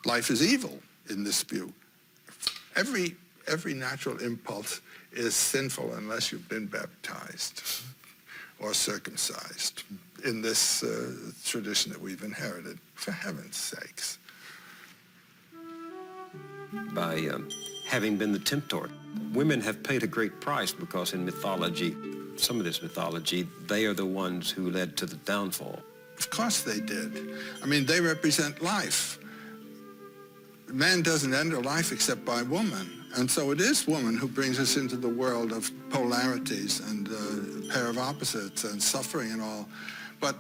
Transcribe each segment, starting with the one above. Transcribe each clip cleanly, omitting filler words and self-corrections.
life is evil in this view. Every natural impulse is sinful unless you've been baptized or circumcised in this tradition that we've inherited, for heaven's sakes. By having been the tempter, women have paid a great price because in mythology, some of this mythology, they are the ones who led to the downfall. Of course they did. I mean, they represent life. Man doesn't enter life except by woman. And so it is woman who brings us into the world of polarities and a pair of opposites and suffering and all. But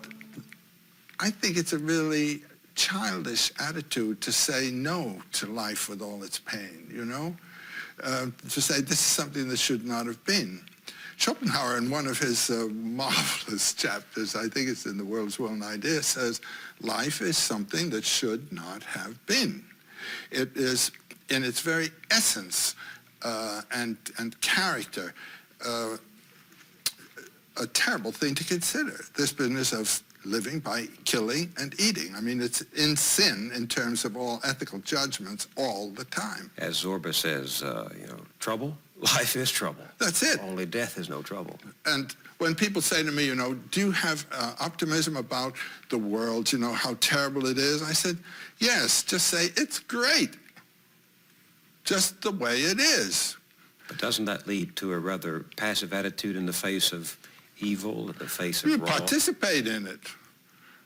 I think it's a really childish attitude to say no to life with all its pain, you know? To say this is something that should not have been. Schopenhauer, in one of his marvelous chapters, I think it's in The World's One Idea, says, life is something that should not have been. It is, in its very essence and character, a terrible thing to consider, this business of living by killing and eating. I mean, it's in sin in terms of all ethical judgments all the time. As Zorba says, trouble? Life is trouble. That's it. Only death is no trouble. And when people say to me, do you have optimism about the world, how terrible it is? I said, yes, just say it's great. Just the way it is. But doesn't that lead to a rather passive attitude in the face of evil, in the face of You wrong? Participate in it.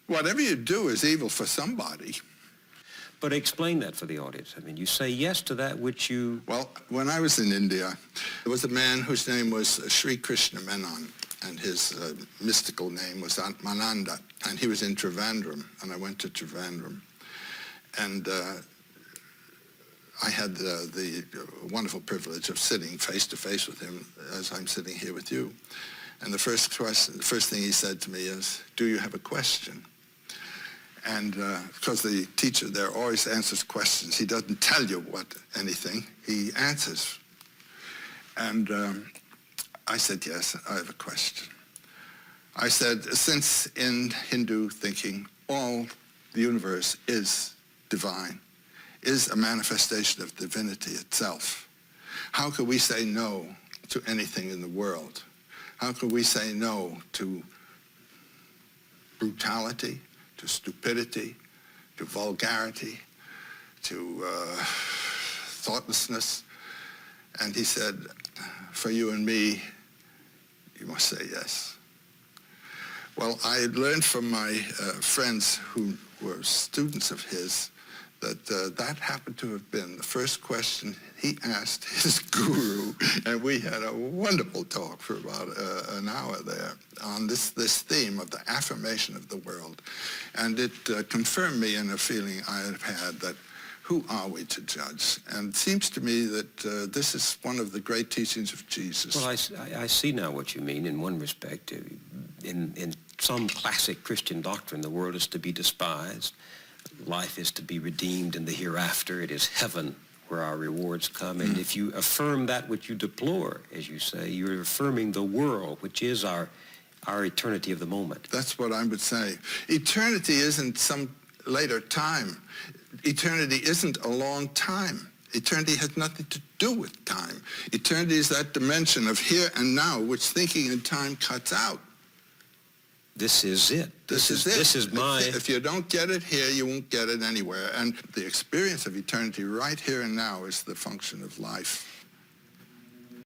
Whatever you do is evil for somebody. But explain that for the audience. I mean, you say yes to that which you... Well, when I was in India, there was a man whose name was Sri Krishna Menon, and his mystical name was Atmananda, and he was in Trivandrum, and I went to Trivandrum. And I had the wonderful privilege of sitting face-to-face with him as I'm sitting here with you. And the first thing he said to me is, do you have a question? And because the teacher there always answers questions. He doesn't tell you anything. He answers. And I said, yes, I have a question. I said, since in Hindu thinking, all the universe is divine, is a manifestation of divinity itself, how could we say no to anything in the world? How could we say no to brutality, to stupidity, to vulgarity, to thoughtlessness? And he said, for you and me, you must say yes. Well, I had learned from my friends who were students of his that that happened to have been the first question he asked his guru, and we had a wonderful talk for about an hour there on this theme of the affirmation of the world. And it confirmed me in a feeling I had had that who are we to judge? And it seems to me that this is one of the great teachings of Jesus. Well, I see now what you mean in one respect. In some classic Christian doctrine, the world is to be despised. Life is to be redeemed in the hereafter. It is heaven where our rewards come. And if you affirm that which you deplore, as you say, you're affirming the world, which is our eternity of the moment. That's what I would say. Eternity isn't some later time. Eternity isn't a long time. Eternity has nothing to do with time. Eternity is that dimension of here and now, which thinking in time cuts out. This is it. This is it. This is my... If you don't get it here, you won't get it anywhere. And the experience of eternity right here and now is the function of life.